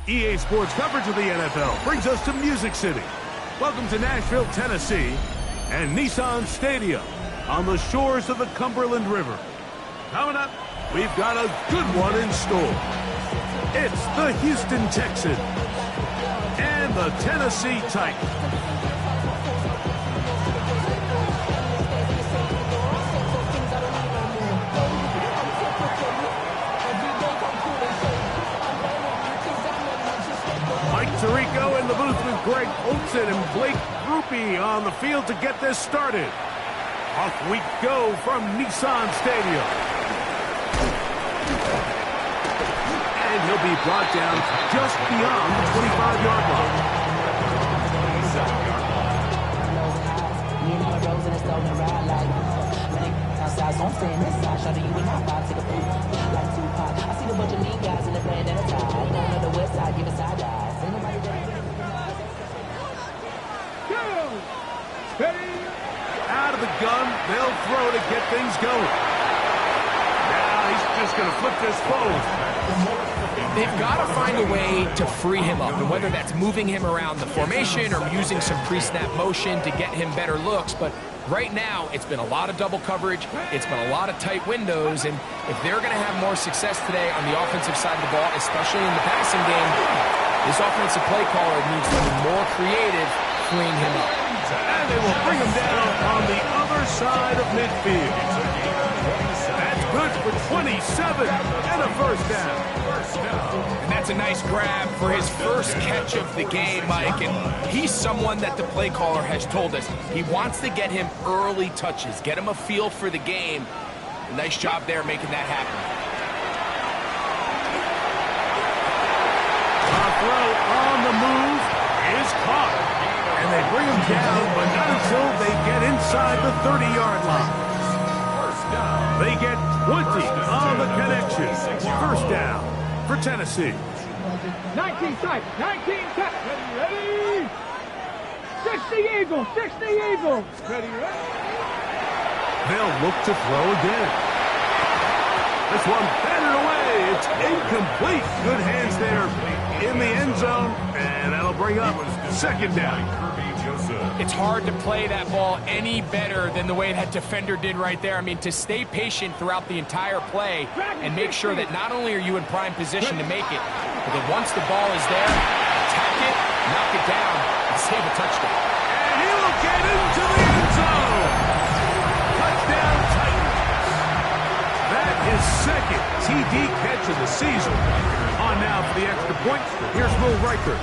EA Sports coverage of the NFL brings us to Music City. Welcome to Nashville, Tennessee, and Nissan Stadium on the shores of the Cumberland River. Coming up, we've got a good one in store. It's the Houston Texans and the Tennessee Titans. Tirico in the booth with Greg Olsen and Blake Grupe on the field to get this started. Off we go from Nissan Stadium. And he'll be brought down just beyond the 25-yard line. Out of the gun, they'll throw to get things going. Now he's just going to flip this forward. They've got to find a way to free him up, and whether that's moving him around the formation or using some pre-snap motion to get him better looks. But right now, it's been a lot of double coverage. It's been a lot of tight windows, and if they're going to have more success today on the offensive side of the ball, especially in the passing game, this offensive play caller needs to be more creative, freeing him up. And they will bring him down on the other side of midfield. That's good for 27 and a first down. And that's a nice grab for his first catch of the game, Mike. And he's someone that the play caller has told us he wants to get him early touches, get him a feel for the game. Nice job there making that happen. A throw on the move is caught. And they bring him down, but not until they get inside the 30-yard line. They get 20 on the connection. First down for Tennessee. 19 tight, 19 tight. Ready? 60 Eagles, 60 Eagles. Ready, ready. They'll look to throw again. This one batted away. It's incomplete. Good hands there in the end zone, and that'll bring up second down. It's hard to play that ball any better than the way that defender did right there. I mean, to stay patient throughout the entire play and make sure that not only are you in prime position to make it, but that once the ball is there, attack it, knock it down, and save a touchdown. And he'll get into the end zone. Touchdown Titans. That is second TD catch of the season. On now for the extra point. Here's Will Riker.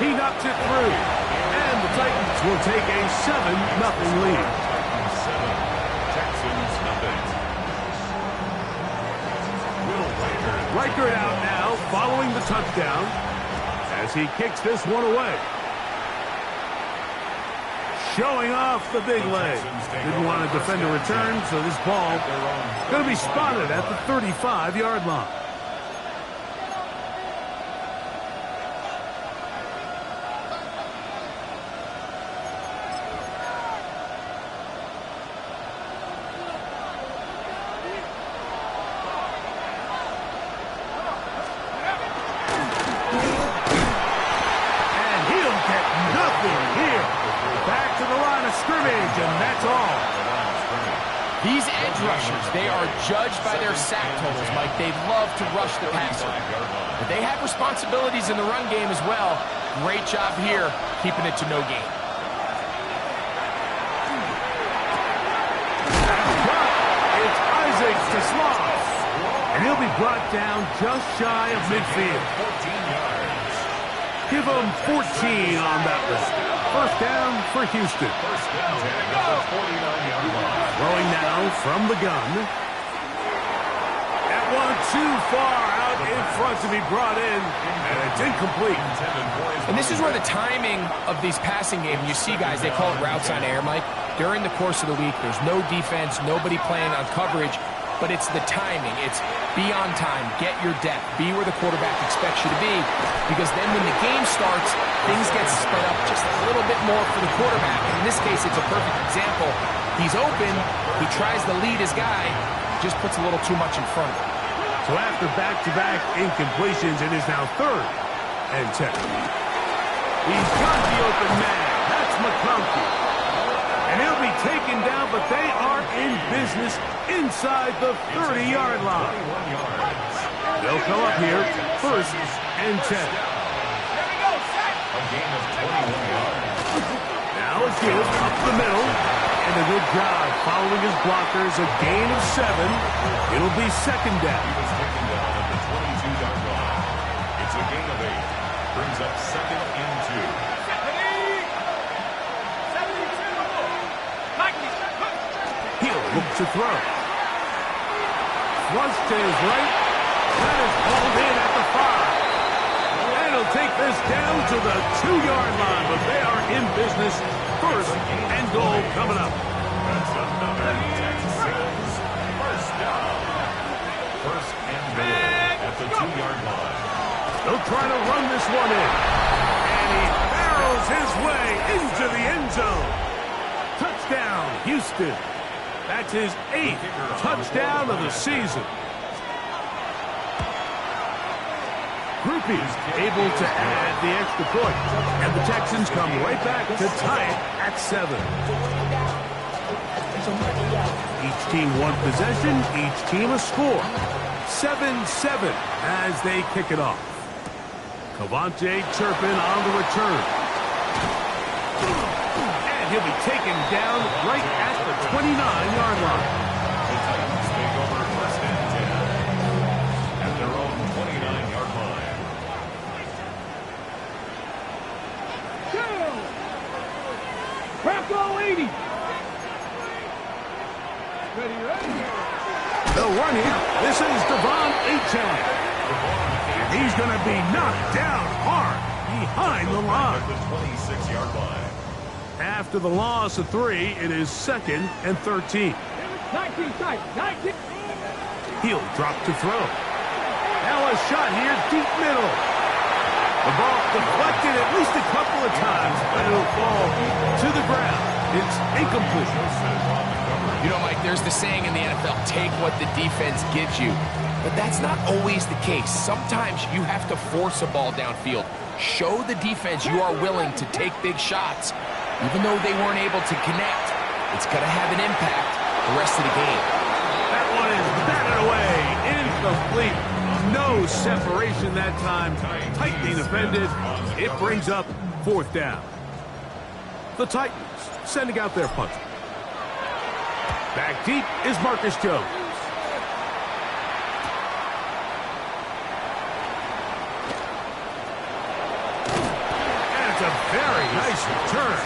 He knocks it through, and the Titans will take a 7-0 lead. Texans nothing. Riker out now, following the touchdown, as he kicks this one away. Showing off the big leg. Didn't want to defend a return, so this ball going to be spotted at the 35-yard line. And that's all. These edge rushers, they are judged by their sack totals, Mike. They love to rush the passer. But they have responsibilities in the run game as well. Great job here, keeping it to no gain. It's Isaac to Sloss. And he'll be brought down just shy of midfield. 14 yards. Give him 14 on that one. First down for Houston. First down at the 49-yard line. Throwing now from the gun. That one too far out in front to be brought in, and it's incomplete. And this is where the timing of these passing games, you see guys, they call it routes on air, Mike. During the course of the week, there's no defense, nobody playing on coverage, but it's the timing. It's be on time, get your depth, be where the quarterback expects you to be, because then when the game starts, things get sped up just a little bit more for the quarterback. And in this case, it's a perfect example. He's open, he tries to lead his guy, just puts a little too much in front of him. So after back-to-back incompletions, it is now 3rd and 10. He's got the open man. That's McConkey. And he'll be taken down, but they are in business inside the 30-yard line. They'll come up here, 1st and 10. A gain of 21 yards. Now a give up the middle. And a good job following his blockers. A gain of 7. It'll be 2nd down. He was taken down at the 22-yard line. It's a gain of 8. Brings up 2nd and 2. He'll look to throw. Thrust to his right. That is hauled in at the 5. And he'll take this down to the 2-yard line, but they are in business. 1st and goal coming up. That's another Texans first down. 1st and goal at the 2-yard line. They'll try to run this one in. And he barrels his way into the end zone. Touchdown, Houston. That's his 8th touchdown of the season. Groupie's able to add the extra point. And the Texans come right back to tie it at 7. Each team one possession, each team a score. 7-7 as they kick it off. Cavante Turpin on the return. And he'll be taken down right at the 29-yard line. The Titans take over 1st and 10 at their own 29-yard line. Bronco 80. Ready. They'll run here. This is Devon Achane. And he's going to be knocked down hard behind the line. At the 26-yard line. After the loss of 3, it is 2nd and 13. 19 tight. 19. He'll drop to throw. Now a shot here, deep middle. The ball deflected at least a couple of times, but it'll fall to the ground. It's incomplete. You know, Mike, there's the saying in the NFL, take what the defense gives you. But that's not always the case. Sometimes you have to force a ball downfield. Show the defense you are willing to take big shots. Even though they weren't able to connect, it's going to have an impact the rest of the game. That one is batted away. Incomplete. No separation that time. Tightly defended. It brings up 4th down. The Titans sending out their punter. Back deep is Marcus Jones. And it's a very nice return.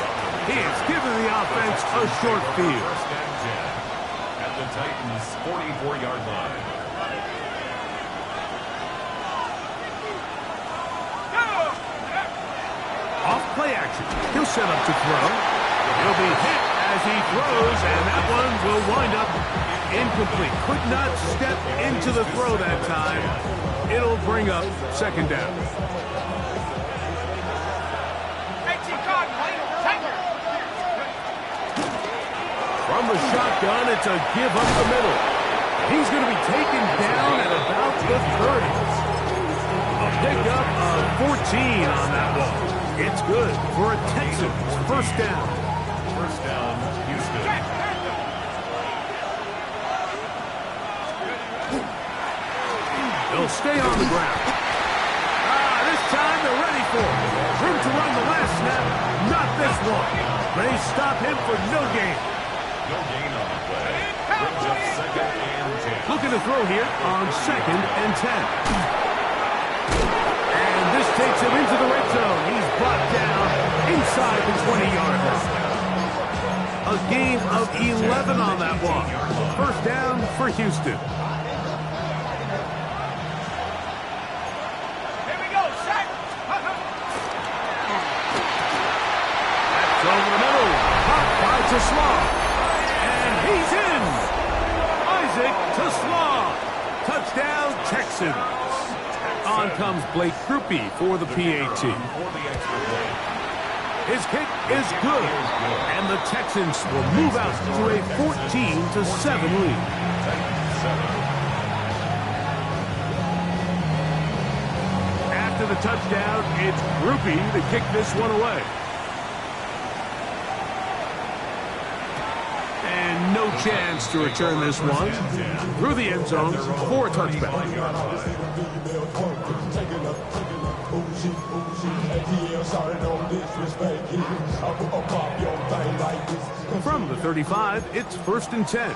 He has given the offense a short field. 1st and 10 at the Titans' 44-yard line. Off play action. He'll set up to throw. He'll be hit as he throws, and that one will wind up incomplete. Could not step into the throw that time. It'll bring up 2nd down. From the shotgun, it's a give up the middle. He's going to be taken down at about the 30s. A pickup of 14 on that one. It's good for a Texans 1st down. 1st down, Houston. They'll stay on the ground. This time they're ready for it. Room to run the last snap. Not this one. They stop him for no gain. No gain on the play. Brings up 2nd and 10. Looking to throw here on 2nd and 10. And this takes him into the red zone. He's brought down inside the 20-yard line. A gain of 11 on that one. 1st down for Houston. Here we go, set. That's over the middle. Caught by Taslaw. And he's in. Isaac Taslaw. Touchdown, Texans. On comes Blake Groupie for the PAT. His kick is good, and the Texans will move out to a 14-7 lead. After the touchdown, it's Groupie to kick this one away. And no chance to return this one through the end zone for a touchback. From the 35, it's 1st and 10.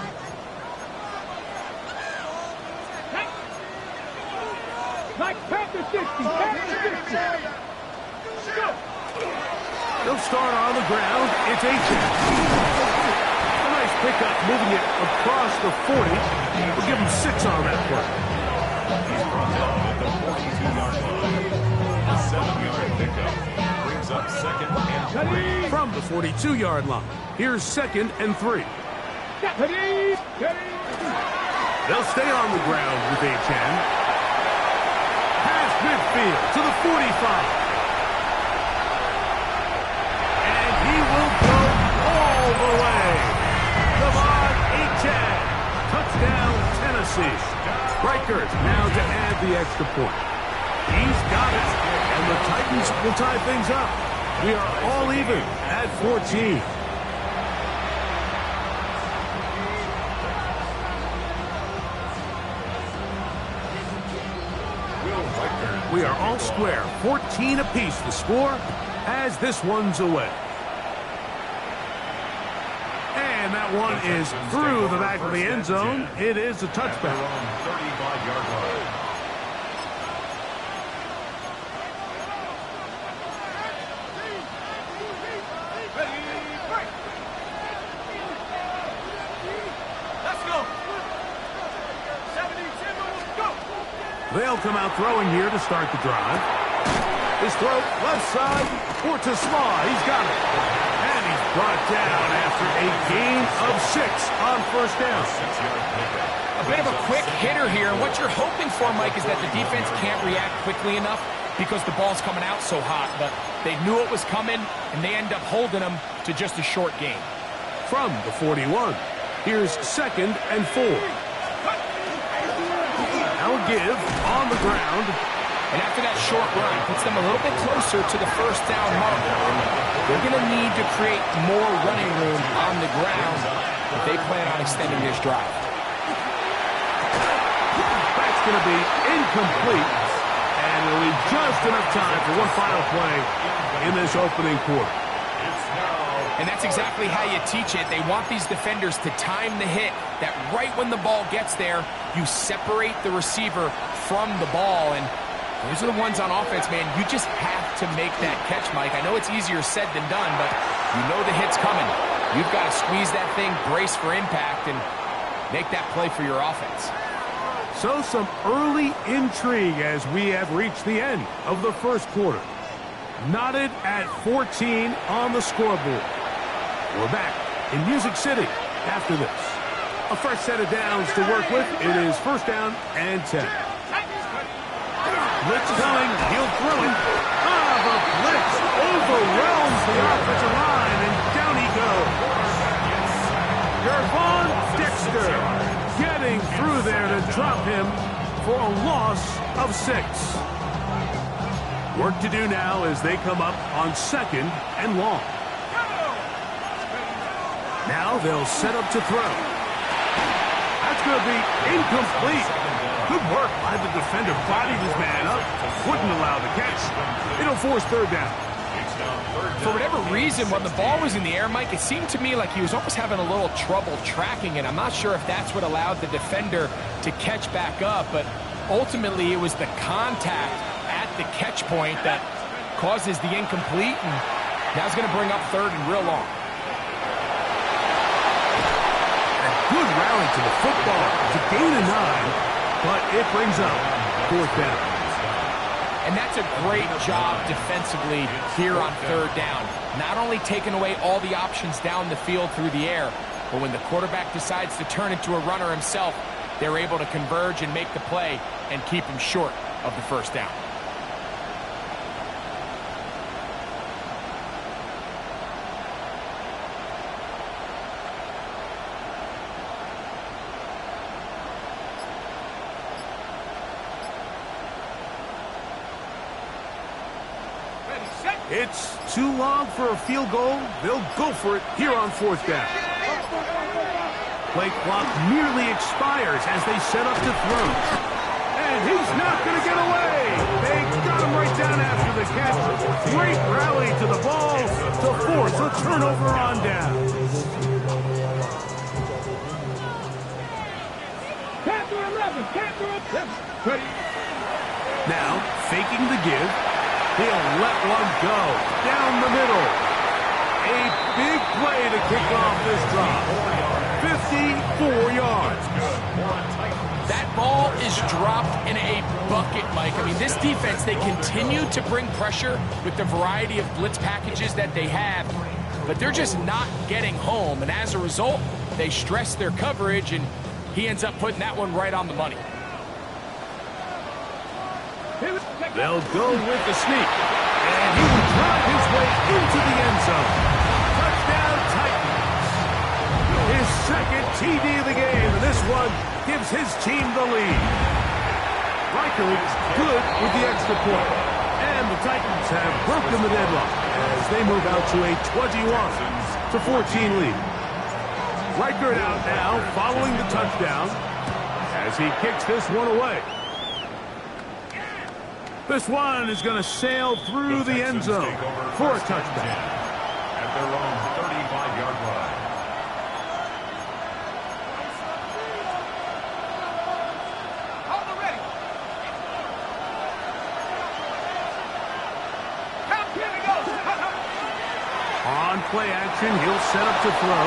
They'll start on the ground. It's H.M. A nice pickup, moving it across the 40. We'll give him 6 on that play. He's brought down at the 42-yard line. A 7-yard pickup brings up 2nd and 3. From the 42-yard line, here's 2nd and 3. They'll stay on the ground with H.M. Past midfield to the 45. And he will go all the way. Come on, H.M. Touchdown, Tennessee. Rikers now to add the extra point. He's got it, and the Titans will tie things up. We are all even at 14. We are all square, 14 apiece the score as this one's away. And that one is through the back of the end zone. It is a touchback. 35-yard line. They'll come out throwing here to start the drive. His throw, left side, for Tasma. He's got it. And he's brought down after a gain of 6 on 1st down. A bit of a quick hitter here. What you're hoping for, Mike, is that the defense can't react quickly enough because the ball's coming out so hot. But they knew it was coming, and they end up holding them to just a short gain. From the 41, here's 2nd and 4. Now give on the ground. And after that short run, puts them a little bit closer to the 1st down mark. They're going to need to create more running room on the ground if they plan on extending this drive. That's going to be incomplete. And it'll be just enough time for one final play in this opening quarter. And that's exactly how you teach it. They want these defenders to time the hit, that right when the ball gets there, you separate the receiver from the ball. And those are the ones on offense, man. You just have to make that catch, Mike. I know it's easier said than done, but you know the hit's coming. You've got to squeeze that thing, brace for impact, and make that play for your offense. So some early intrigue as we have reached the end of the 1st quarter. Knotted at 14 on the scoreboard. We're back in Music City after this. A fresh set of downs to work with. It is 1st down and 10. Blitz coming. He'll throw it. The blitz overwhelms the offensive line, and down he goes. Gervon Dexter getting through there to drop him for a loss of 6. Work to do now as they come up on 2nd and long. Now they'll set up to throw. That's going to be incomplete. Good work by the defender. Bodied his man up. Wouldn't allow the catch. It'll force 3rd down. For whatever reason, when the ball was in the air, Mike, it seemed to me like he was almost having a little trouble tracking it. I'm not sure if that's what allowed the defender to catch back up, but ultimately it was the contact at the catch point that causes the incomplete, and now it's going to bring up 3rd and real long. Good rally to the football to gain a 9, but it brings up 4th down. And that's a great job defensively here on 3rd down. Not only taking away all the options down the field through the air, but when the quarterback decides to turn into a runner himself, they're able to converge and make the play and keep him short of the 1st down. It's too long for a field goal. They'll go for it here on 4th down. Play clock nearly expires as they set up to throw. And he's not going to get away. They got him right down after the catch. Great rally to the ball to force a turnover on down. Now, faking the give. He'll let one go down the middle. A big play to kick off this drive. 54 yards. That ball is dropped in a bucket, Mike. I mean, this defense, they continue to bring pressure with the variety of blitz packages that they have, but they're just not getting home. And as a result, they stress their coverage, and he ends up putting that one right on the money. They'll go with the sneak, and he will drive his way into the end zone. Touchdown, Titans. His second TD of the game, and this one gives his team the lead. Riker is good with the extra point, and the Titans have broken the deadlock as they move out to a 21-14 lead. Riker out now following the touchdown as he kicks this one away. This one is going to sail through the end zone for a touchdown. At their own 35-yard line. On play action, he'll set up to throw.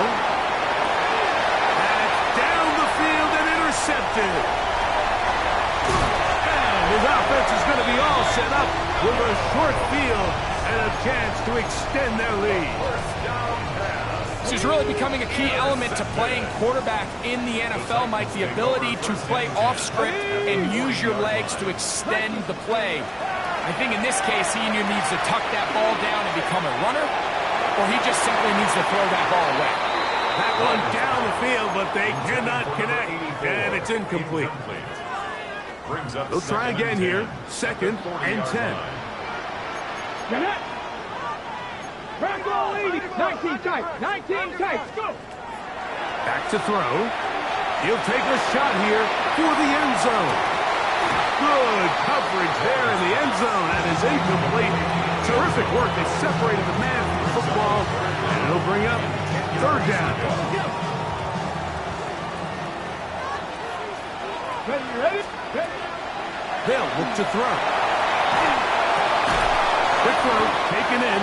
That's down the field and intercepted. His offense is going to be all set up with a short field and a chance to extend their lead. This is really becoming a key element to playing quarterback in the NFL, Mike, the ability to play off script and use your legs to extend the play. I think in this case, he either needs to tuck that ball down and become a runner, or he just simply needs to throw that ball away. That one down the field, but they cannot connect, and it's incomplete. They'll try again here. 2nd and 10. 19 tight. 19 tight. Go. Back to throw. He'll take a shot here for the end zone. Good coverage there in the end zone. That is incomplete. Terrific work. They separated the man from the football, and it'll bring up 3rd down. Ready? They'll look to throw. Quick throw, taken in.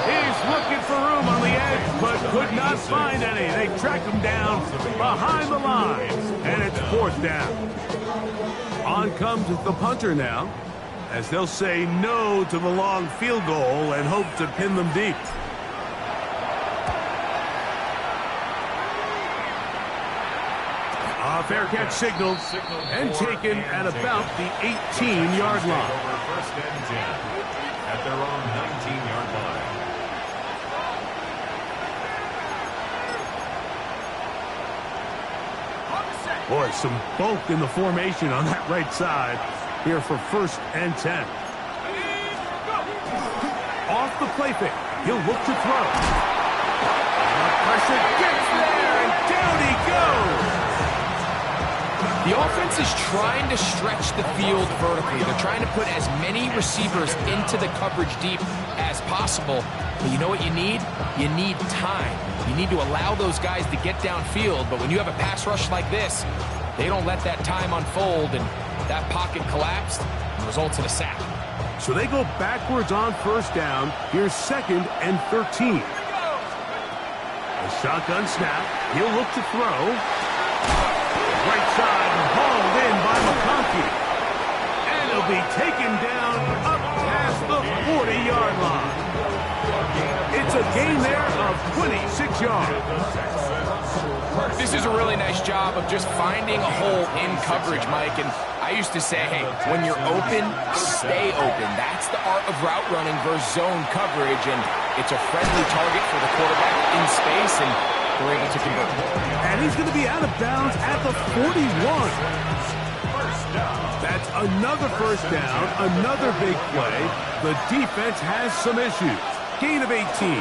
He's looking for room on the edge, but could not find any. They track him down behind the line, and it's 4th down. On comes the punter now, as they'll say no to the long field goal and hope to pin them deep. Fair catch signaled and taken at about the 18-yard line. 1st and 10 at their own 19-yard line. Boy, some bulk in the formation on that right side here for 1st and 10. Off the play fake. He'll look to throw. Pressure gets there, and down he goes. The offense is trying to stretch the field vertically. They're trying to put as many receivers into the coverage deep as possible. But you know what you need? You need time. You need to allow those guys to get downfield. But when you have a pass rush like this, they don't let that time unfold, and that pocket collapsed and results in a sack. So they go backwards on 1st down. Here's 2nd and 13. A shotgun snap. He'll look to throw. Right side, hauled in by McConkey. And he'll be taken down up past the 40-yard line. It's a gain there of 26 yards. This is a really nice job of just finding a hole in coverage, Mike. And I used to say, hey, when you're open, stay open. That's the art of route running versus zone coverage. And it's a friendly target for the quarterback in space, and they're able to convert. And he's going to be out of bounds at the 41. That That's another first down, another big play. The defense has some issues. Gain of 18. Hit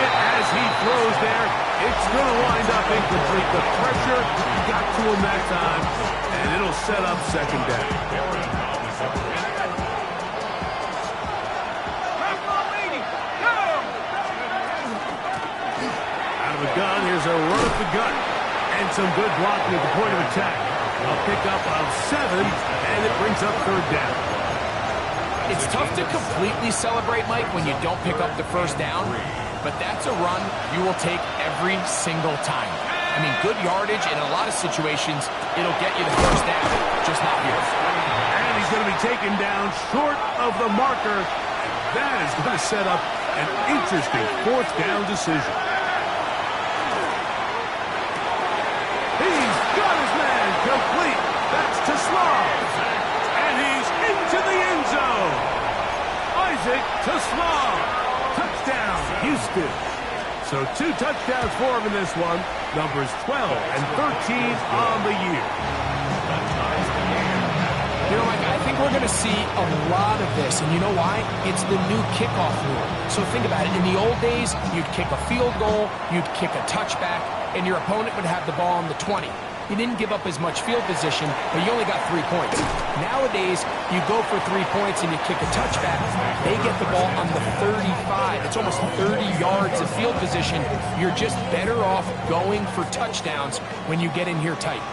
as he throws there. It's going to wind up incomplete. The pressure got to him that time, and it'll set up second down. Out of a gun, here's a run up the gut. And some good blocking at the point of attack. A pickup of 7, and it brings up third down. It's tough to completely celebrate, Mike, when you don't pick up the first down, but that's a run you will take every single time. I mean, good yardage in a lot of situations, it'll get you the first down, just not here. And he's going to be taken down short of the marker. That is going to set up an interesting fourth down decision. He's got his man complete. That's to Slav. And he's into the end zone. Isaac to Slav. Touchdown, Houston. So 2 touchdowns for him in this one. Numbers 12 and 13 on the year. You know, Mike, I think we're going to see a lot of this, and you know why? It's the new kickoff rule. So think about it. In the old days, you'd kick a field goal, you'd kick a touchback, and your opponent would have the ball on the 20. You didn't give up as much field position, but you only got 3 points. Nowadays, you go for 3 points and you kick a touchback. They get the ball on the 35. It's almost 30 yards of field position. You're just better off going for touchdowns when you get in here tight.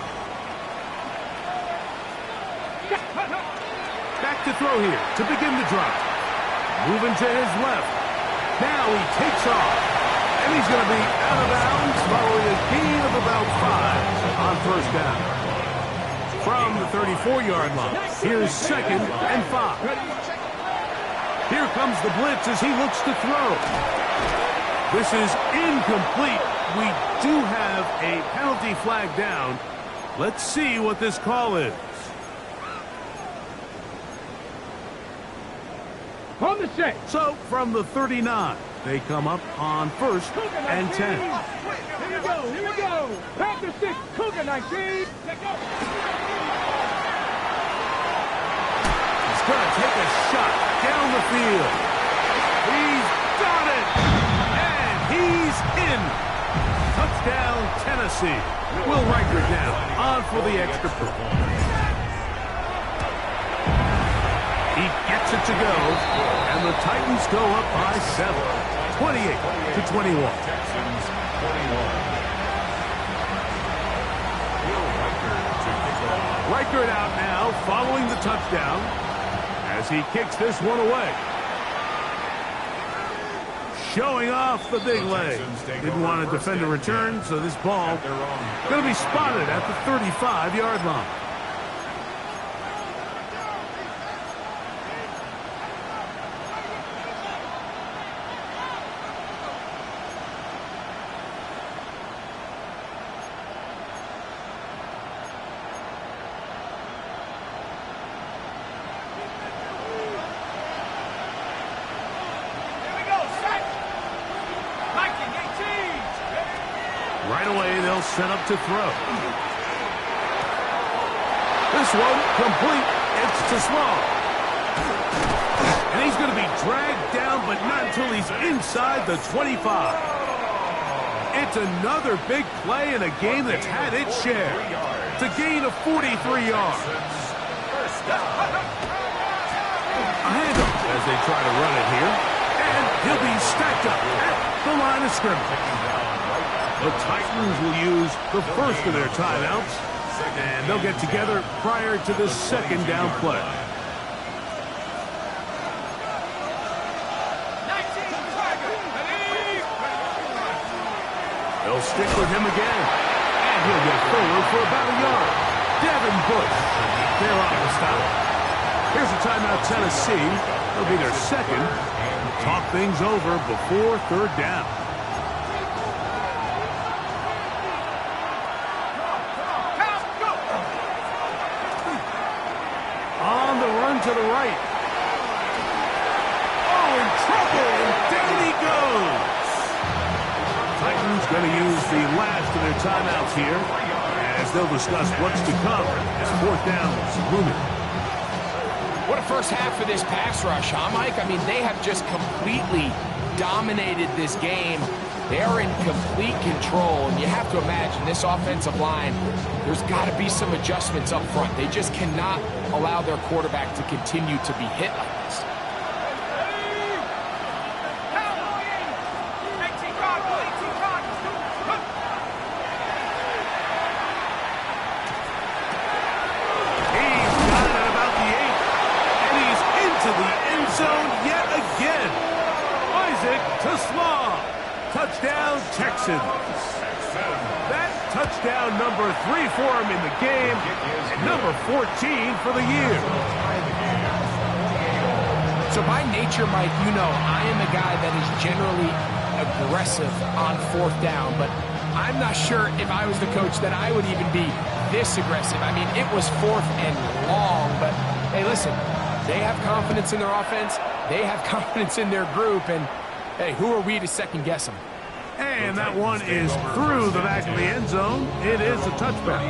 Back to throw here to begin the drive. Moving to his left. Now he takes off. And he's going to be out of bounds following a gain of about 5 on first down. From the 34-yard line, here's 2nd and 5. Here comes the blitz as he looks to throw. This is incomplete. We do have a penalty flag down. Let's see what this call is. On the set. So, from the 39, they come up on 1st and 10. Here we go, here we go. Back to 6, Cougar 19. Take go. He's going to take a shot down the field. He's got it. And he's in. Touchdown, Tennessee. Will Riker down on for the extra point. He gets it to go, and the Titans go up by 7, 28-21. Texans 21. Riker out now, following the touchdown, as he kicks this one away. Showing off the big leg. Didn't want to defend a return, so this ball going to be spotted at the 35-yard line. Right away, they'll set up to throw. This one complete. It's to Small. And he's going to be dragged down, but not until he's inside the 25. It's another big play in a game that's had its share. It's a gain of 43 yards. A handoff as they try to run it here. And he'll be stacked up at the line of scrimmage. The Titans will use the first of their timeouts, and they'll get together prior to the second down play. They'll stick with him again, and he'll get forward for about a yard. Devin Bush, they're on the stop. Here's a timeout, Tennessee. It'll be their second. Talk things over before third down. To the right. Oh, in trouble, and down he goes. Titans going to use the last of their timeouts here as they'll discuss what's to come as fourth down is looming. What a first half for this pass rush, huh, Mike? I mean, they have just completely dominated this game. They are in complete control, and you have to imagine this offensive line, there's got to be some adjustments up front. They just cannot allow their quarterback to continue to be hit like this. Touchdown, Texans. That touchdown number 3 for him in the game, and number 14 for the year. So by nature, Mike, you know I am a guy that is generally aggressive on fourth down, but I'm not sure if I was the coach that I would even be this aggressive. I mean, it was fourth and long, but hey, listen, they have confidence in their offense, they have confidence in their group, and hey, who are we to second guess them? And that one is through the back of the end zone. It is a touchback.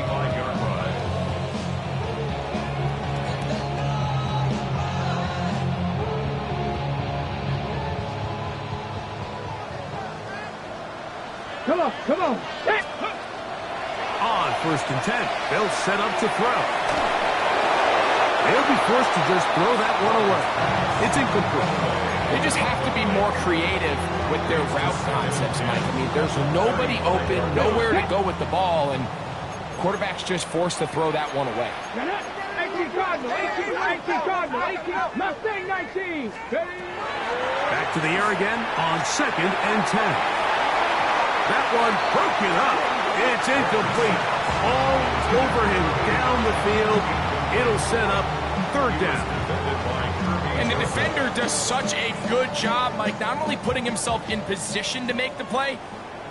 Come on, come on. On first and 10, they'll set up to throw. They'll be forced to just throw that one away. It's incomplete. They just have to be more creative with their route concepts, Mike. I mean, there's nobody open, nowhere to go with the ball, and quarterback's just forced to throw that one away. 18 Cardinal, 18 Cardinal, 18, Mustang 19. Back to the air again on second and 10. That one broken up. It's incomplete. All over him down the field. It'll set up third down. And the defender does such a good job, Mike, not only putting himself in position to make the play,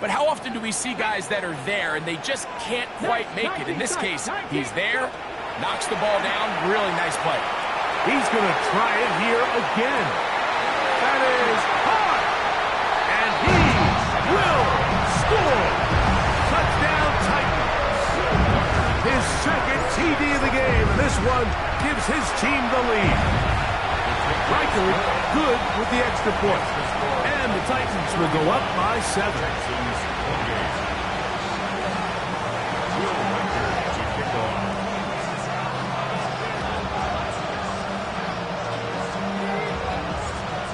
but how often do we see guys that are there and they just can't quite make it? In this case, he's there, knocks the ball down, really nice play. He's going to try it here again. That is hard. And he will score. Touchdown Titans. His second TD of the game, and this one gives his team the lead. Riker good with the extra point. And the Titans will go up by 7.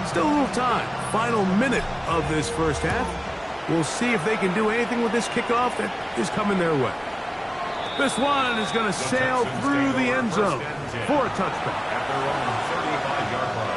Still a little time. Final minute of this first half. We'll see if they can do anything with this kickoff that is coming their way. This one is going to sail through the end zone for a touchback. At their own 35-yard line.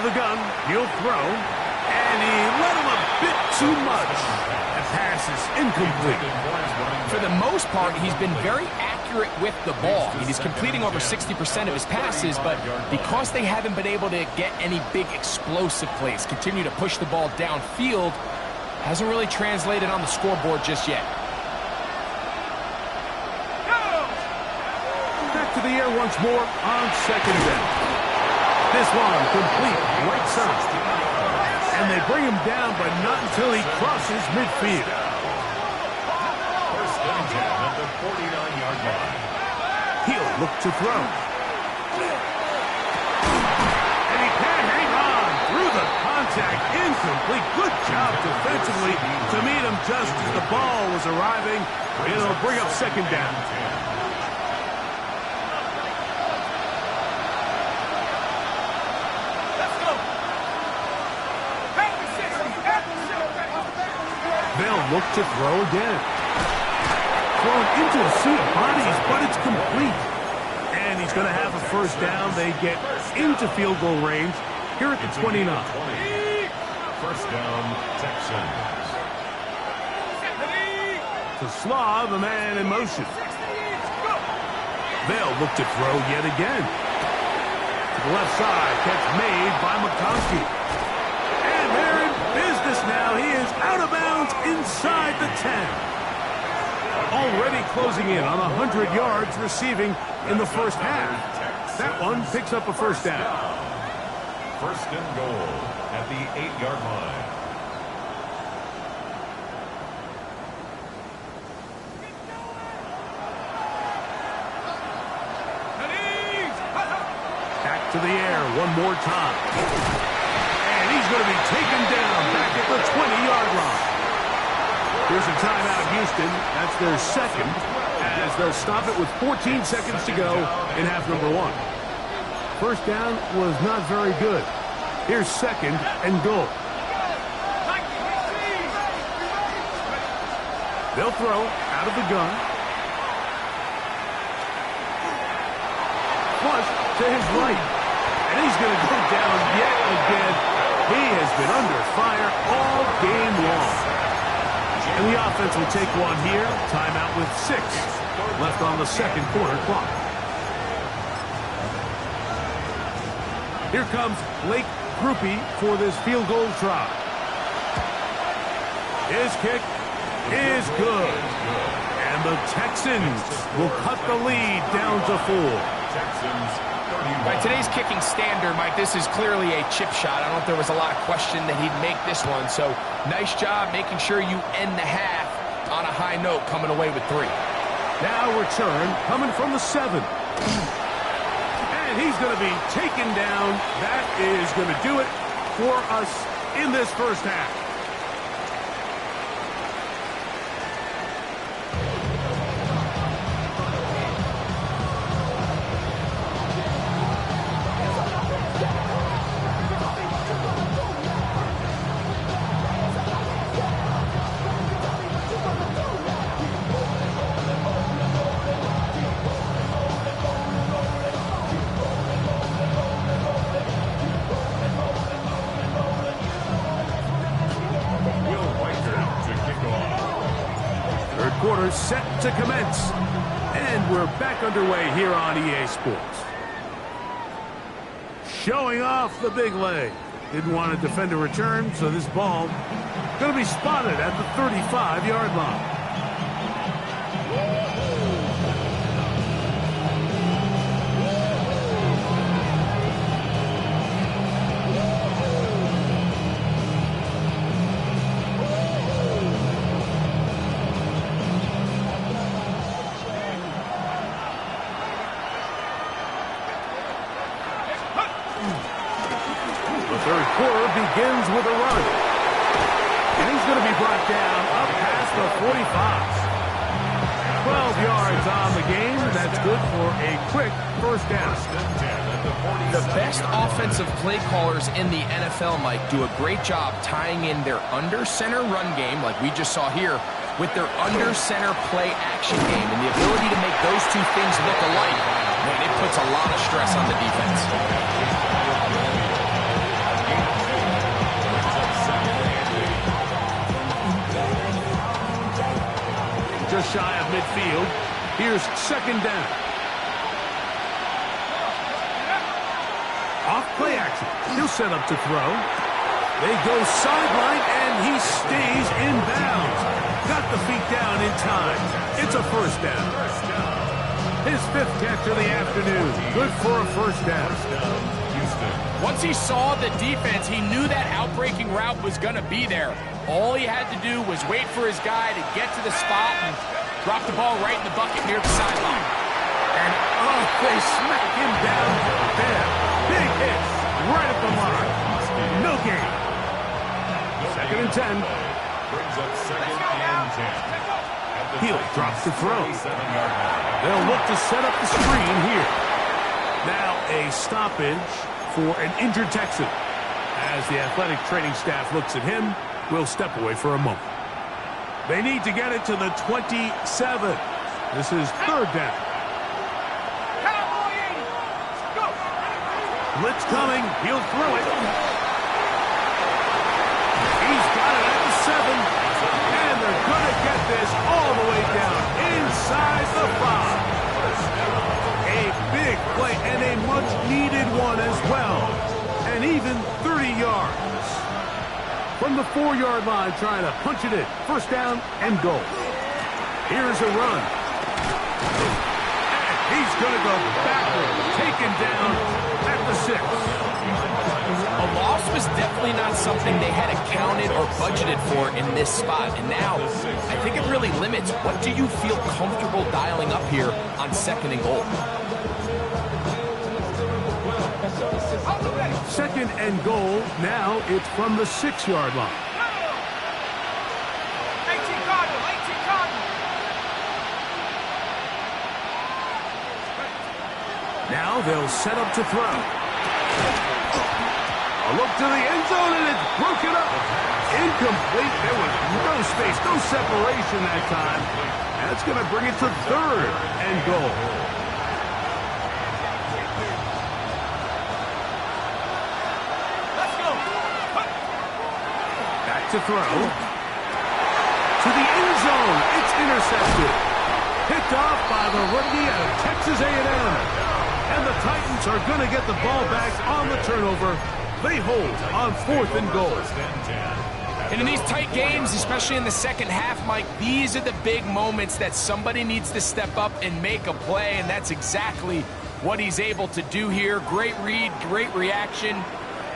The gun, he'll throw, and he let him a bit too much. That pass is incomplete. For the most part, he's been very accurate with the ball. He's completing over 60% of his passes, but because they haven't been able to get any big explosive plays, continue to push the ball downfield, hasn't really translated on the scoreboard just yet. Back to the air once more on second down. This one complete right side. And they bring him down, but not until he crosses midfield. First down at the 49-yard line. He'll look to throw. And he can hang on through the contact. Incomplete. Good job defensively to meet him just as the ball was arriving. It'll bring up second down. They'll look to throw again. Thrown into a sea of bodies, but it's complete. And he's going to have a first down. They get into field goal range here at the 29. First down, Texans. To Slaw, the man in motion. They'll look to throw yet again. To the left side, catch made by McConkey. out of bounds inside the 10. Already closing in on 100 yards receiving in the first half. That one picks up a first down. First and goal at the 8-yard line. Back to the air one more time. And he's going to be taken down back at the 20-yard line. Here's a timeout, Houston. That's their second, as they'll stop it with 14 seconds to go in half number one. First down was not very good. Here's second and goal. They'll throw out of the gun. Flush to his right. And he's going to go down yet again. He has been under fire all game long. And the offense will take one here. Timeout with 6 left on the second quarter clock. Here comes Blake Grupe for this field goal try. His kick is good. And the Texans will cut the lead down to 4. Texans 31. By today's kicking standard, Mike, this is clearly a chip shot. I don't know if there was a lot of question that he'd make this one. So nice job making sure you end the half on a high note, coming away with 3. Now return coming from the 7. And he's going to be taken down. That is going to do it for us in this first half. Quarter set to commence, and we're back underway here on EA Sports. Showing off the big leg. Didn't want to defend a return, so this ball going to be spotted at the 35-yard line. Third quarter begins with a run. And he's going to be brought down up past the 45. 12 yards on the game. That's good for a quick first down. The best offensive play callers in the NFL, Mike, do a great job tying in their under-center run game, like we just saw here, with their under-center play action game. And the ability to make those two things look alike, man, it puts a lot of stress on the defense. Just shy of midfield. Here's second down. Off play action. He'll set up to throw. They go sideline, and he stays in bounds. Got the feet down in time. It's a first down. His 5th catch of the afternoon. Good for a first down. Once he saw the defense, he knew that outbreaking route was going to be there. All he had to do was wait for his guy to get to the spot and drop the ball right in the bucket near the sideline. And, oh, they smack him down there. Big hit right at the mark. No gain. Second and 10. Brings up second and 10. He'll drop to throw. They'll look to set up the screen here. Now a stoppage for an injured Texan. As the athletic training staff looks at him, we'll step away for a moment. They need to get it to the 27. This is third down. Blitz coming. He'll throw it. He's got it at the 7. And they're going to get this all the way down inside the 5. A big play and a much-needed one as well. And even 30 yards. From the the 4-yard line trying to punch it in. First down and goal. Here's a run. And he's going to go backward. Taken down at the 6. A loss was definitely not something they had accounted or budgeted for in this spot. And now, I think it really limits what do you feel comfortable dialing up here on second and goal. Second and goal. Now it's from the 6-yard line. 18 Cardinal, 18 Cardinal. Now they'll set up to throw. A look to the end zone, and it's broken up. Incomplete. There was no space, no separation that time. That's going to bring it to third and goal. Let's go. Back to throw. To the end zone. It's intercepted. Picked off by the rookie out of Texas A&M. And the Titans are going to get the ball back on the turnover. They hold on fourth and goal. And in these tight games, especially in the second half, Mike, these are the big moments that somebody needs to step up and make a play, and that's exactly what he's able to do here. Great read, great reaction,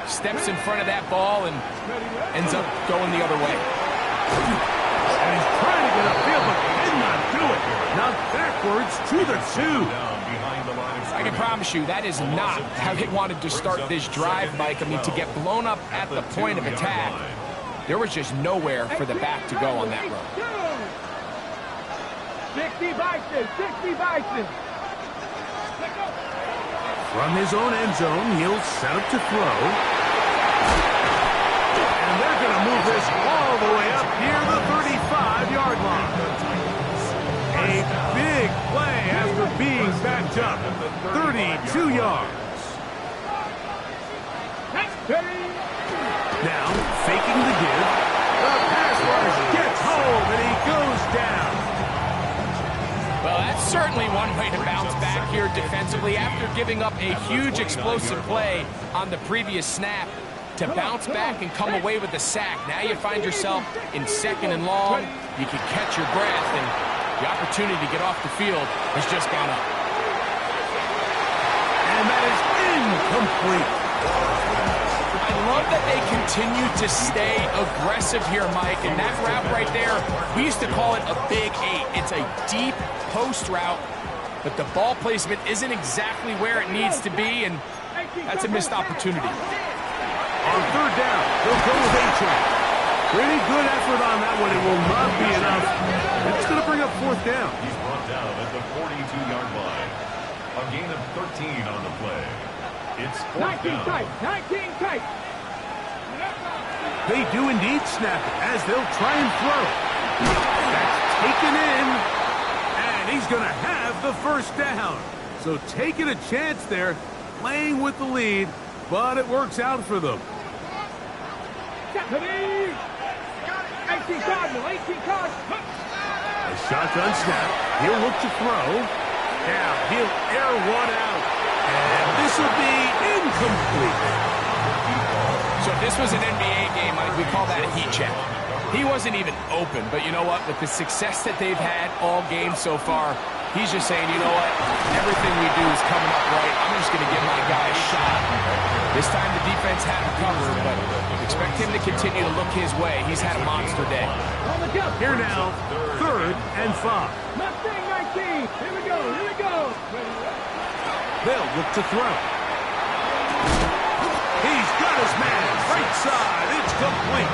steps in front of that ball and ends up going the other way. And he's trying to get upfield, but cannot do it. Now backwards to the 2. I can promise you that is not how they wanted to start this drive, Mike. I mean, to get blown up at the point of attack, there was just nowhere for the back to go on that run. 60 Bison, 60 Bison. From his own end zone, he'll set up to throw. And they're going to move this all the way up near the 35-yard line. A big play after being backed up. 32 yards. Now, faking the give. The pass rush gets home, and he goes down. Well, that's certainly one way to bounce back here defensively. After giving up a huge explosive play on the previous snap, to bounce back and come away with a sack. Now you find yourself in second and long. You can catch your breath, and the opportunity to get off the field has just gone up. And that is incomplete. I love that they continue to stay aggressive here, Mike. And that route right there, we used to call it a big 8. It's a deep post route, but the ball placement isn't exactly where it needs to be, and that's a missed opportunity. On third down, they'll go with A-Chain. Pretty good effort on that one. It will not be enough. It's going to bring up fourth down. He's brought down at the 42-yard line. A gain of 13 on the play. It's fourth 19 down. tight, 19 tight. They do indeed snap it as they'll try and throw. That's taken in, and he's going to have the first down. So taking a chance there, playing with the lead, but it works out for them. 18 Cardinal, 18 Cardinal. A shotgun snap. He'll look to throw. Now he'll air one out. And this will be incomplete. So if this was an NBA game, we call that a heat check. He wasn't even open, but you know what? With the success that they've had all game so far, he's just saying, you know what? Everything we do is coming up right. I'm just going to give my guy a shot. This time the defense had him covered, but expect him to continue to look his way. He's had a monster day. Here now, third and 5. Mustang 19. Here we go, here we go. They'll look to throw. He's got his man. Right side. It's complete.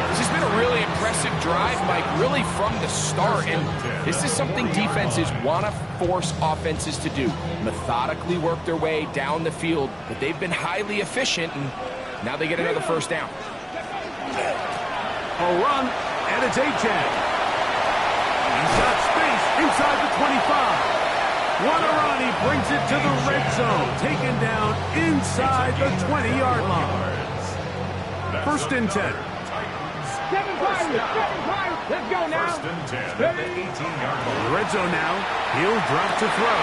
This has been a really impressive drive, Mike, really from the start. And this is something defenses want to force offenses to do. Methodically work their way down the field. But they've been highly efficient, and now they get another first down. A run, and it's A-Chain. He's got space inside the 25. What a run. He brings it to the red zone. Taken down inside the 20-yard line. First and 10. 7 Pirates, 7 Pirates. Let's go now. First and 10 at the 18-yard line. The red zone now. He'll drop to throw.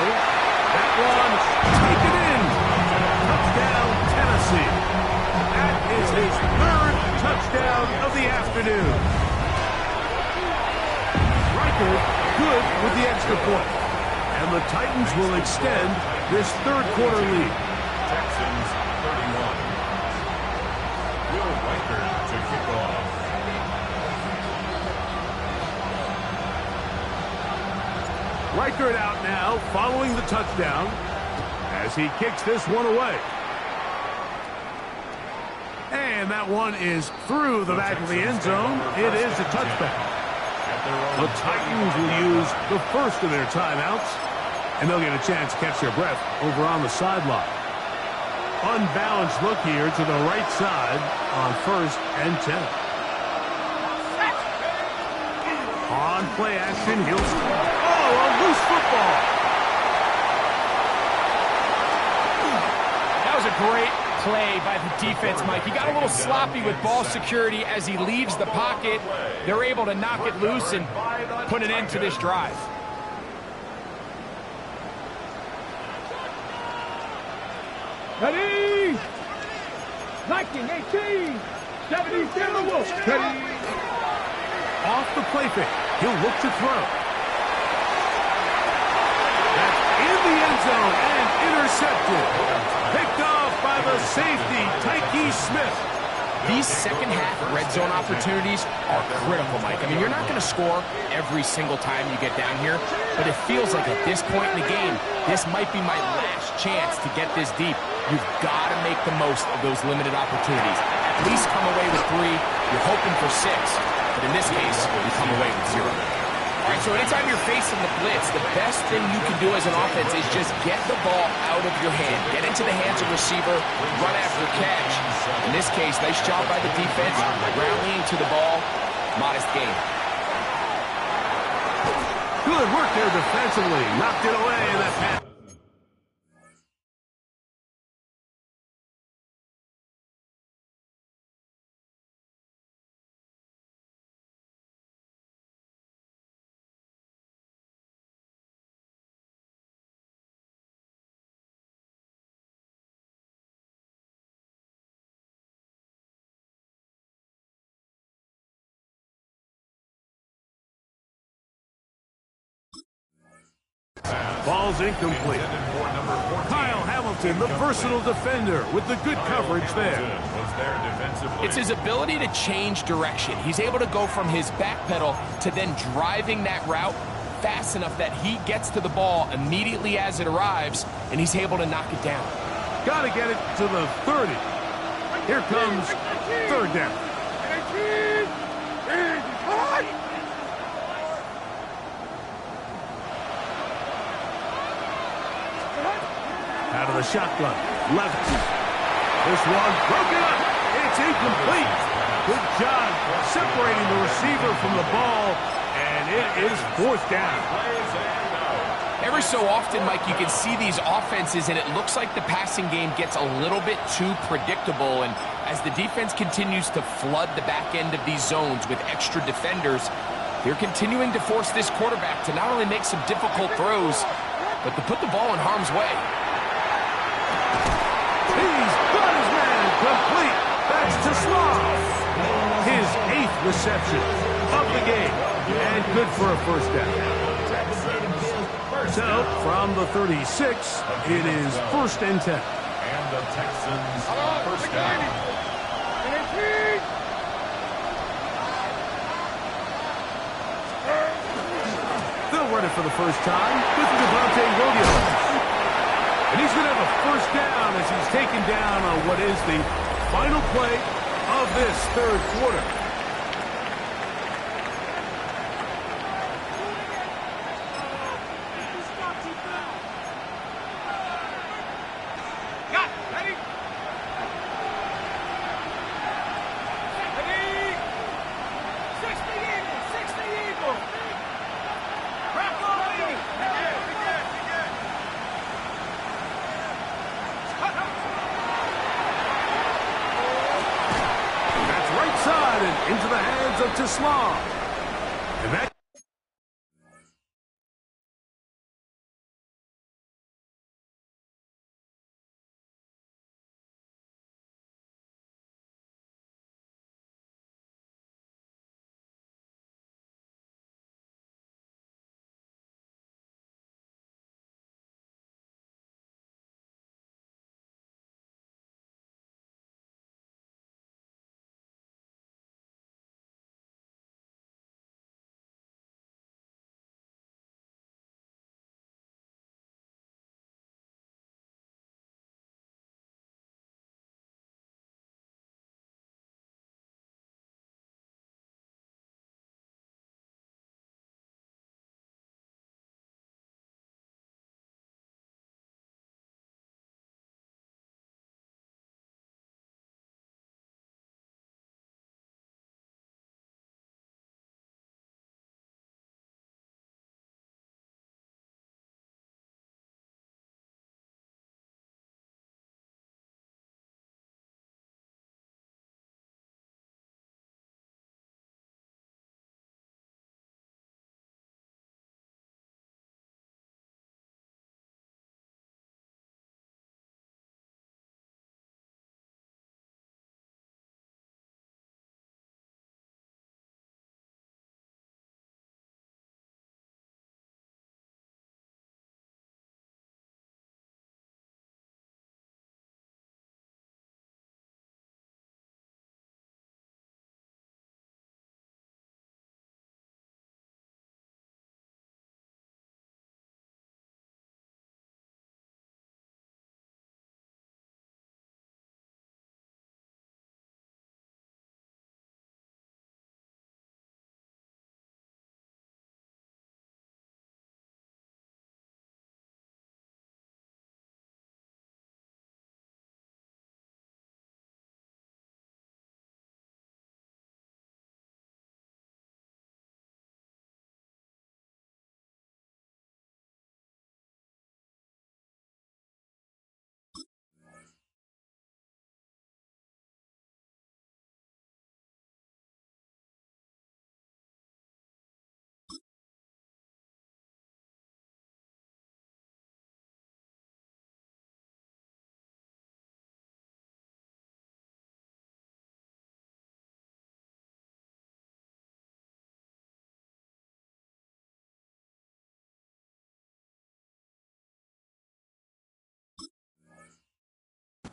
That one taken in. Touchdown, Tennessee. That is his third touchdown. touchdown of the afternoon. Riker good with the extra point. And the Titans will extend this third quarter lead. Texans 31. Will Riker to kick off. Riker out now following the touchdown as he kicks this one away. And that one is through the back of the end zone. It is a touchback. The Titans will use the first of their timeouts, and they'll get a chance to catch their breath over on the sideline. Unbalanced look here to the right side on 1st and 10. On play action, he'll score. Oh, a loose football. That was a great play by the defense, Mike. He got a little sloppy with ball security as he leaves the pocket. They're able to knock it loose and put an end to this drive. Ready? 1918. 70 Wolves. Ready? Off the play fake. He'll look to throw. That's in the end zone and intercepted. Picked off by the safety, Tyke Smith. These second-half red zone opportunities are critical, Mike. I mean, you're not going to score every single time you get down here, but it feels like at this point in the game, this might be my last chance to get this deep. You've got to make the most of those limited opportunities. At least come away with 3. You're hoping for 6, but in this case, you come away with 0. All right, so anytime you're facing the blitz, the best thing you can do as an offense is just get the ball out of your hand. Get into the hands of receiver, run after catch. In this case, nice job by the defense, rallying to the ball, modest gain. Good work there defensively. Knocked it away in that pass. Ball's incomplete. Kyle Hamilton, the versatile defender, with the good coverage there. It's his ability to change direction. He's able to go from his back pedal to then driving that route fast enough that he gets to the ball immediately as it arrives, and he's able to knock it down. Got to get it to the 30. Here comes third down. Out of the shotgun. Left. This one broken up. It's incomplete. Good job separating the receiver from the ball, and it is 4th down. Every so often, Mike, you can see these offenses, and it looks like the passing game gets a little bit too predictable. And as the defense continues to flood the back end of these zones with extra defenders, they're continuing to force this quarterback to not only make some difficult throws, but to put the ball in harm's way. He's got his man complete. That's to Slav. His 8th reception of the game. And good for a first down. So, from the 36, it is 1st and 10. And the Texans first down. They'll run it for the first time with Devontae Williams. And he's going to have a first down as he's taken down on what is the final play of this third quarter. Into the hands of Tislam. And that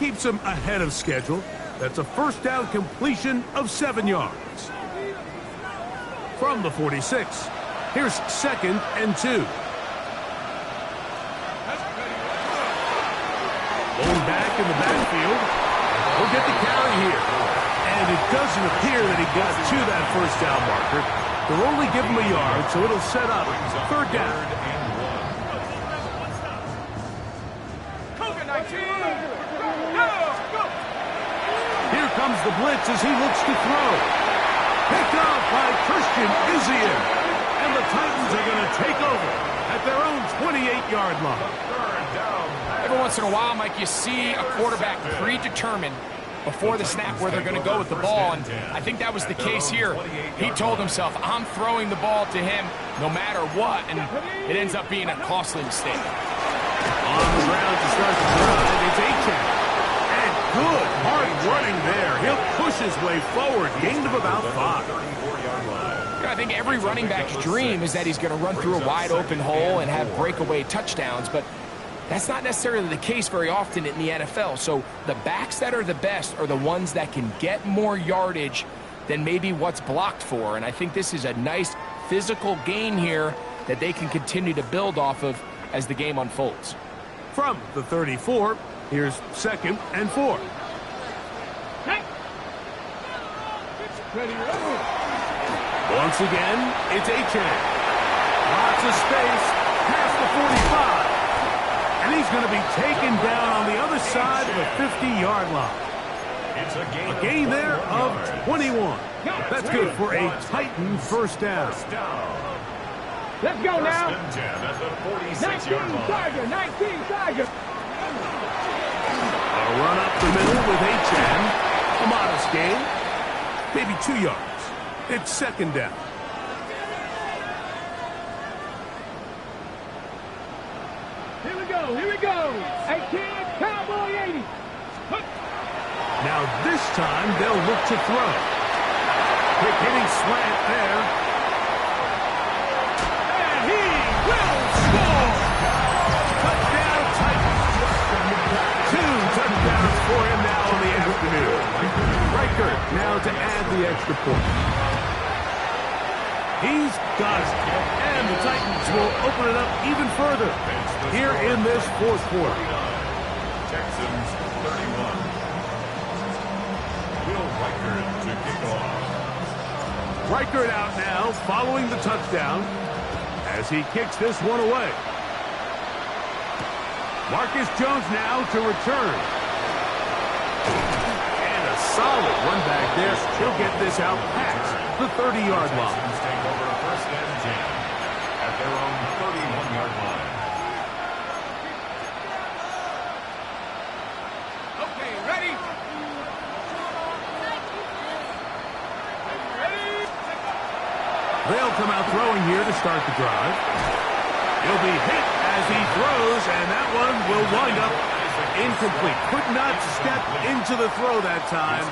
Keeps him ahead of schedule. That's a first down completion of 7 yards. From the 46, here's 2nd and 2. Going back in the backfield. We'll get the carry here. And it doesn't appear that he got to that first down marker. They'll only give him a yard, so it'll set up 3rd down. Here comes the blitz as he looks to throw. Picked off by Christian Izien. And the Titans are going to take over at their own 28-yard line. Every once in a while, Mike, you see a quarterback predetermined before the snap where they're going to go with the ball, and I think that was the case here. He told himself, I'm throwing the ball to him no matter what, and it ends up being a costly mistake. On the ground to start the drive, it's Achane. And good, hard running there. He'll push his way forward, gained of about 5. I think every running back's dream is that he's going to run through a wide-open hole and have breakaway touchdowns, but that's not necessarily the case very often in the NFL. So the backs that are the best are the ones that can get more yardage than maybe what's blocked for. And I think this is a nice physical gain here that they can continue to build off of as the game unfolds. From the 34, here's 2nd and 4. Once again, it's Achane. Lots of space past the 45. And he's going to be taken down on the other side of the 50-yard line. It's a gain there of 21. That's good for a Titan first down. Let's go now. 19 at the 19 Tiger, 19 Tiger. A run up the middle with Achane. A modest gain. Maybe 2 yards. It's 2nd down. Here we go. 18, Cowboy 80. Now this time they'll look to throw. Quick hitting slant there. And he will score. Touchdown Titans. 2 touchdowns for him now in the afternoon. Reichert now to add the extra point. He's got it. And the Titans will open it up even further here in this 4th quarter. Texans 31. Will Reichert to kick off. Reichert out now following the touchdown as he kicks this one away. Marcus Jones now to return. And a solid run back there. He'll get this out past the 30-yard line. Texans take over 1st and 10 at their own 31-yard line. Okay, ready? They'll come out throwing here to start the drive. He'll be hit as he throws, and that one will wind up incomplete. Could not step into the throw that time.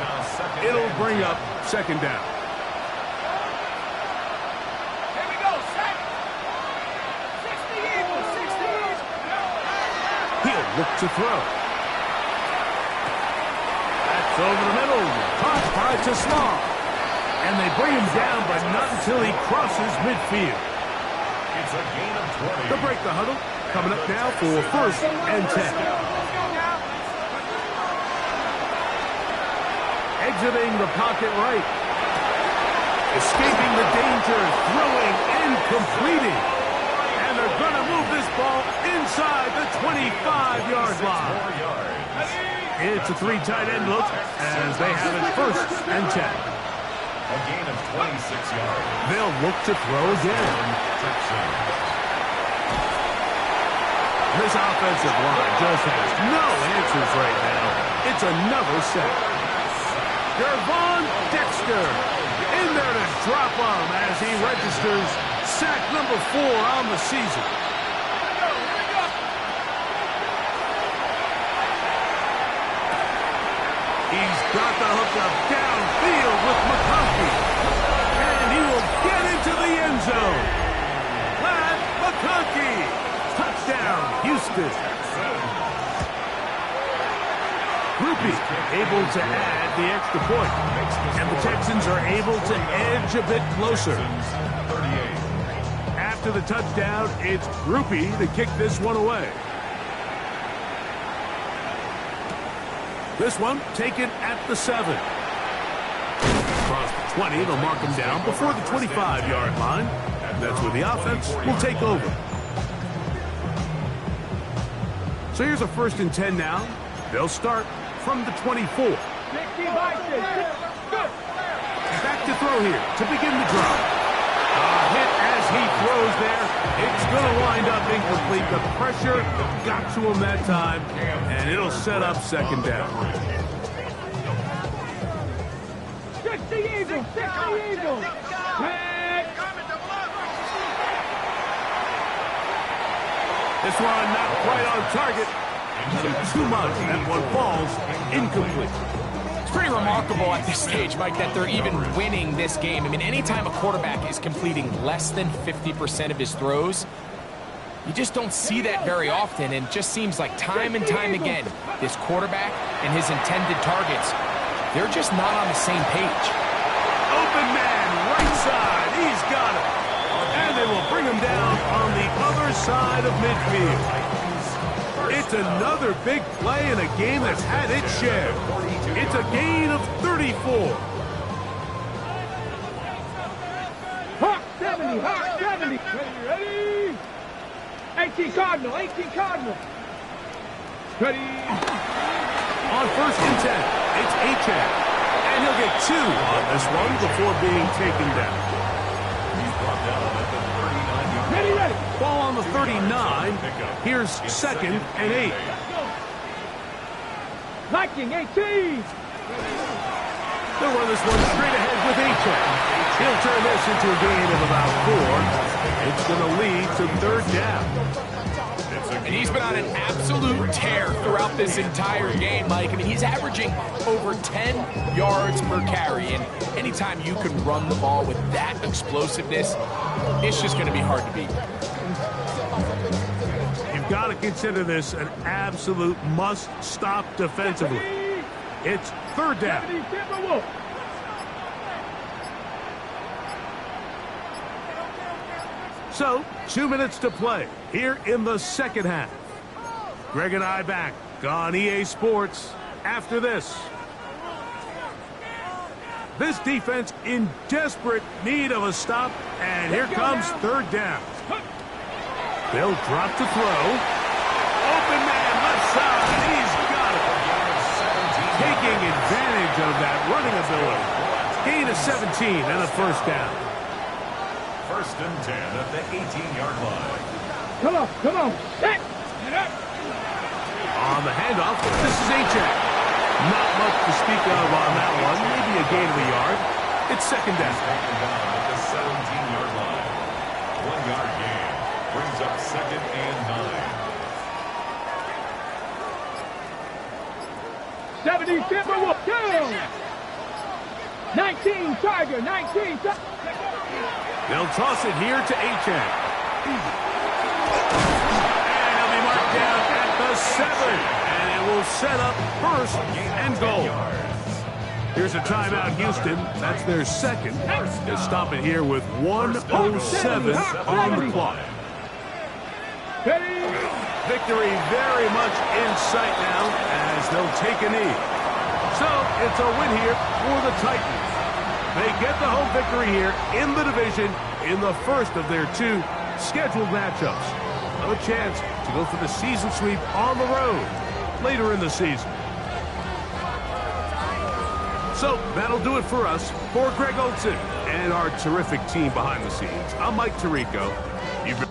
It'll bring up 2nd down. Here we go, set. 60 Eagles, 60. He'll look to throw. That's over the middle. Caught by Small. And they bring him down, but not until he crosses midfield. It's a gain of 20. They'll break the huddle. Coming up now for 1st and 10. Exiting the pocket right. Escaping the danger, throwing and completing. And they're going to move this ball inside the 25-yard line. It's a 3 tight end look as they have it 1st and 10. A gain of 26 yards. They'll look to throw again. This offensive line just has no answers right now. It's another sack. Gervon Dexter in there to drop him as he registers sack number 4 on the season. He's got the hookup downfield with McConkey. And he will get into the end zone. Glad McConkey. Touchdown, Houston. Groupie able to add the extra point. And the Texans are able to edge a bit closer. After the touchdown, it's Groupie to kick this one away. This one taken at the 7. Across the 20, they'll mark him down before the 25-yard line. That's where the offense will take over. So here's a 1st and 10 now. They'll start from the 24. Back to throw here to begin the drive. Hit as he throws there. It's going to wind up incomplete. The pressure got to him that time, and it'll set up 2nd down. 60 Eagles, 60 Eagles. This one not quite on target. Too much. That one falls incomplete. It's pretty remarkable at this stage, Mike, that they're even winning this game. I mean, anytime a quarterback is completing less than 50% of his throws, you just don't see that very often, and it just seems like time and time again, this quarterback and his intended targets, they're just not on the same page. Open man, right side. He's got it. And they will bring him down on the other side of midfield. It's another big play in a game that's had its share. It's a gain of 34. Hawk 70, Hawk 70. Ready? 18 Cardinal, 18 Cardinal. Ready? On 1st and 10, it's Achane. And he'll get 2 on this one before being taken down. He's brought down at the 39-yard line. Ready, ready. Ball on the 39. Here's 2nd and 8. Liking 18. They'll run this one straight ahead with Achane. He'll turn this into a gain of about 4. It's going to lead to 3rd down. And he's been on an absolute tear throughout this entire game, Mike. I mean, he's averaging over 10 yards per carry. And anytime you can run the ball with that explosiveness, it's just going to be hard to beat. You've got to consider this an absolute must-stop defensively. It's 3rd down. So, 2 minutes to play here in the 2nd half. Greg and I back on EA Sports after this. This defense in desperate need of a stop, and here comes 3rd down. They'll drop to throw. Open man, left side, he's got it. Taking advantage of that running ability. Gain of 17 and a 1st down. 1st and 10 at the 18-yard line. Come on. Set. Get up. On the handoff, this is Achane. Not much to speak of on that one. Maybe a gain of a yard. It's 2nd down. Taken down at the 17-yard line. 1-yard gain brings up 2nd and 9. 70 Timberwolves. Down. 19 Tiger. 19 Tiger. They'll toss it here to Achane. And he'll be marked down at the 7. And it will set up 1st and goal. Here's a timeout, Houston. That's their 2nd. They'll stop it here with 1:07 on the clock. Victory very much in sight now as they'll take a knee. So it's a win here for the Titans. They get the home victory here in the division in the 1st of their 2 scheduled matchups. No chance to go for the season sweep on the road later in the season. So that'll do it for us. For Greg Olson and our terrific team behind the scenes, I'm Mike Tirico. You've been